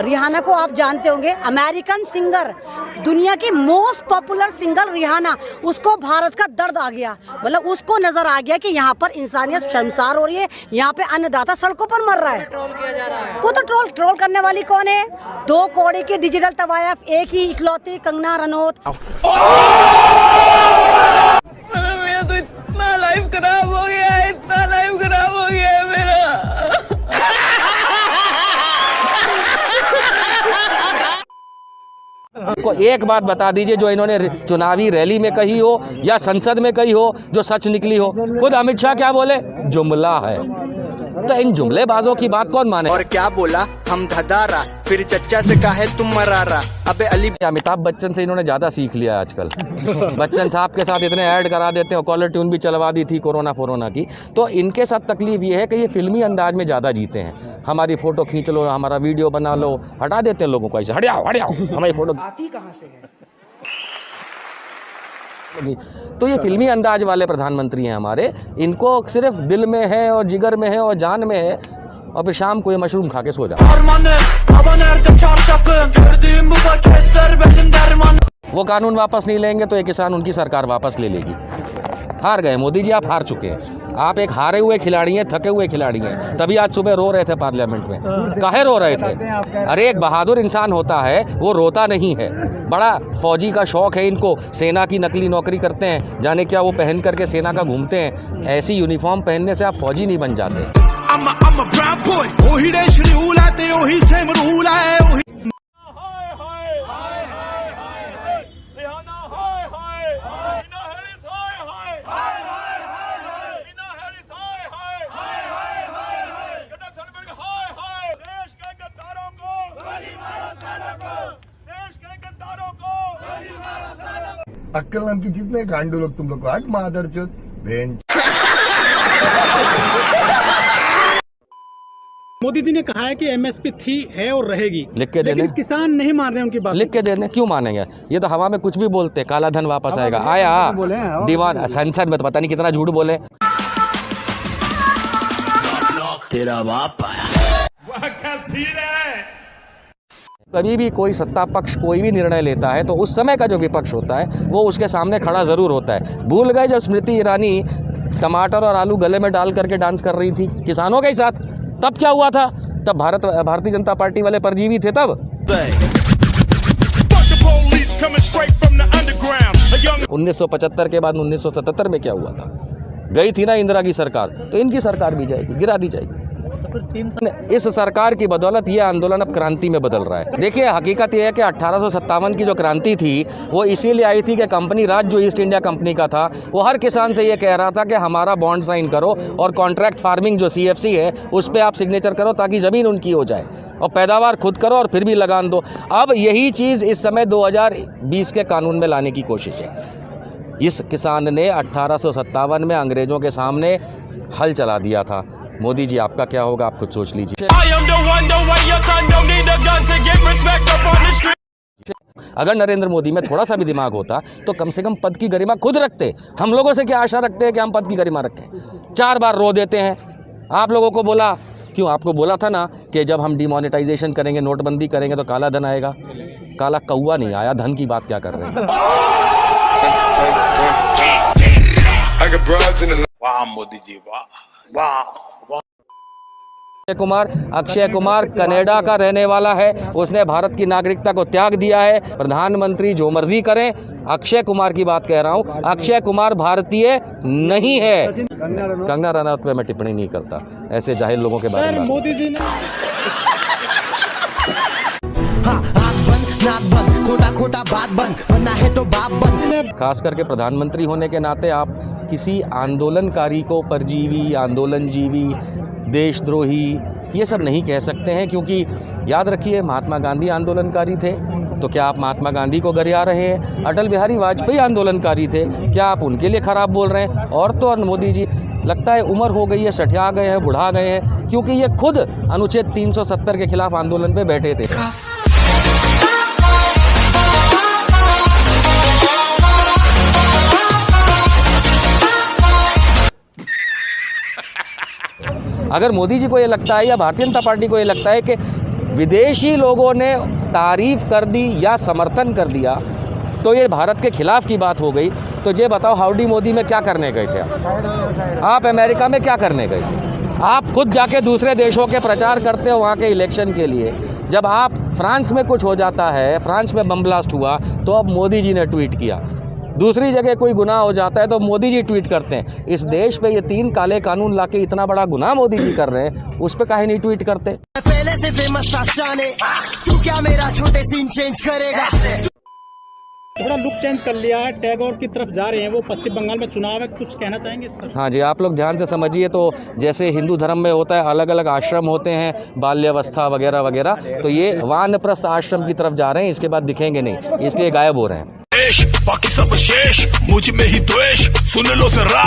Rihanna को आप जानते होंगे, अमेरिकन सिंगर, दुनिया की मोस्ट पॉपुलर सिंगर रिहाना, उसको भारत का दर्द आ गया। मतलब उसको नजर आ गया कि यहाँ पर इंसानियत शर्मसार हो रही है, यहाँ पे अन्नदाता सड़कों पर मर रहा है। ट्रोल किया जा रहा है। वो तो ट्रोल करने वाली कौन है? 2 कौड़ी की डिजिटल तवायफ, एक ही इकलौती कंगना रनौत। मेरा तो इतना लाइफ खराब हो गया है, इतना लाइफ खराब हो गया है मेरा। को एक बात बता दीजिए जो इन्होंने चुनावी रैली में कही हो या संसद में कही हो जो सच निकली हो। खुद अमित शाह क्या बोले? जुमला है। तो इन जुमलेबाजों की बात कौन माने? और क्या बोला? हम धदारा, फिर चच्चा से कहा है तुम मरारा। अबे अली अमिताभ बच्चन से इन्होंने ज़्यादा सीख लिया आजकल। बच्चन साहब के साथ इतने ऐड करा देते हैं, कॉलर ट्यून भी चलवा दी थी कोरोना की। तो इनके साथ तकलीफ ये है कि ये फिल्मी अंदाज में ज़्यादा जीते हैं। हमारी फ़ोटो खींच लो, हमारा वीडियो बना लो, हटा देते हैं लोगों को ऐसे, हट जाओ हमारी फ़ोटो आती कहाँ से है? तो ये फिल्मी अंदाज वाले प्रधानमंत्री हैं हमारे। इनको सिर्फ दिल में है और जिगर में है और जान में है, और फिर शाम को ये मशरूम खा के सो जाओ। वो कानून वापस नहीं लेंगे तो ये किसान उनकी सरकार वापस ले लेगी। हार गए मोदी जी, आप हार चुके हैं। आप एक हारे हुए खिलाड़ी हैं, थके हुए खिलाड़ी हैं। तभी आज सुबह रो रहे थे पार्लियामेंट में। काहे रो रहे थे? अरे एक बहादुर इंसान होता है, वो रोता नहीं है। बड़ा फौजी का शौक है इनको, सेना की नकली नौकरी करते हैं, जाने क्या वो पहन करके सेना का घूमते हैं। ऐसी यूनिफॉर्म पहनने से आप फौजी नहीं बन जाते। अक्कल नाम की चीज नहीं, गांडू लोग तुम लोग को। हट मादरचोद भेंट। मोदी जी ने कहा है कि एमएसपी थी, है और रहेगी। लिख के देने, लेकिन किसान नहीं मान रहे उनकी बात। लिख के देने क्यों मानेंगे? ये तो हवा में कुछ भी बोलते। काला धन वापस आएगा, आया दीवान संसद में तो पता नहीं कितना झूठ बोले। तेरा बाप आया। कभी भी कोई सत्ता पक्ष कोई भी निर्णय लेता है तो उस समय का जो विपक्ष होता है वो उसके सामने खड़ा ज़रूर होता है। भूल गए जब स्मृति ईरानी टमाटर और आलू गले में डाल करके डांस कर रही थी किसानों के साथ, तब क्या हुआ था? तब भारतीय जनता पार्टी वाले परजीवी थे तब। 1975 के बाद 1977 में क्या हुआ था? गई थी ना इंदिरा की सरकार, तो इनकी सरकार भी जाएगी, गिरा दी जाएगी। इस सरकार की बदौलत ये आंदोलन अब क्रांति में बदल रहा है। देखिए हकीकत ये है कि 1857 की जो क्रांति थी वो इसीलिए आई थी कि कंपनी राज जो ईस्ट इंडिया कंपनी का था वो हर किसान से ये कह रहा था कि हमारा बॉन्ड साइन करो और कॉन्ट्रैक्ट फार्मिंग जो CFC है उस पर आप सिग्नेचर करो ताकि ज़मीन उनकी हो जाए और पैदावार खुद करो और फिर भी लगान दो। अब यही चीज़ इस समय 2020 के कानून में लाने की कोशिश है। इस किसान ने 1857 में अंग्रेज़ों के सामने हल चला दिया था। मोदी जी आपका क्या होगा, आप खुद सोच लीजिए। अगर नरेंद्र मोदी में थोड़ा सा भी दिमाग होता तो कम से कम पद की गरिमा खुद रखते। हम लोगों से क्या आशा रखते हैं कि हम पद की गरिमा रखें? 4 बार रो देते हैं। आप लोगों को बोला क्यों? आपको बोला था ना कि जब हम डिमोनेटाइजेशन करेंगे, नोटबंदी करेंगे तो काला धन आएगा। काला कौवा नहीं आया, धन की बात क्या कर रहे हैं? वाह मोदी जी, वाह वाह। अक्षय कुमार कनाडा का रहने वाला है, उसने भारत की नागरिकता को त्याग दिया है। प्रधानमंत्री जो मर्जी करें, अक्षय कुमार की बात कह रहा हूं, अक्षय कुमार भारतीय नहीं है। कंगना रनौत पे मैं टिप्पणी नहीं करता, ऐसे जाहिल लोगों के बारे में। मोदी जी ने खोटा बात बंद, बनना है तो बाप बंद। खास करके प्रधानमंत्री होने के नाते आप किसी आंदोलनकारी को परजीवी, आंदोलनजीवी, देशद्रोही ये सब नहीं कह सकते हैं, क्योंकि याद रखिए महात्मा गांधी आंदोलनकारी थे, तो क्या आप महात्मा गांधी को गरिया रहे हैं? अटल बिहारी वाजपेयी आंदोलनकारी थे, क्या आप उनके लिए खराब बोल रहे हैं? और तो और मोदी जी लगता है उम्र हो गई है, सठिया गए हैं, बुढ़ा गए हैं, क्योंकि ये खुद अनुच्छेद 370 के खिलाफ आंदोलन पे बैठे थे। अगर मोदी जी को ये लगता है या भारतीय जनता पार्टी को ये लगता है कि विदेशी लोगों ने तारीफ कर दी या समर्थन कर दिया तो ये भारत के खिलाफ की बात हो गई। तो ये बताओ हाउडी मोदी में क्या करने गए थे आप अमेरिका में क्या करने गए थे? आप खुद जाके दूसरे देशों के प्रचार करते हो वहाँ के इलेक्शन के लिए। जब आप फ्रांस में कुछ हो जाता है, फ्रांस में बम ब्लास्ट हुआ तो अब मोदी जी ने ट्वीट किया, दूसरी जगह कोई गुनाह हो जाता है तो मोदी जी ट्वीट करते हैं। इस देश पे ये 3 काले कानून लाके इतना बड़ा गुनाह मोदी जी कर रहे हैं, उस पे काहे नहीं ट्वीट करते? पहले से फेमस था शाने, तू क्या मेरा छोटे सीन चेंज करेगा? थोड़ा लुक चेंज कर लिया है, टैगोर की तरफ जा रहे हैं वो। पश्चिम बंगाल में चुनाव है, कुछ कहना चाहेंगे इस पर? हाँ जी, आप लोग ध्यान से समझिए। तो जैसे हिंदू धर्म में होता है, अलग अलग आश्रम होते हैं, बाल्यावस्था वगैरह वगैरह, तो ये वानप्रस्थ आश्रम की तरफ जा रहे हैं, इसके बाद दिखेंगे नहीं, इसलिए गायब हो रहे हैं। बाकी सब शेष, मुझ में ही द्वेष, सुन लो जरा।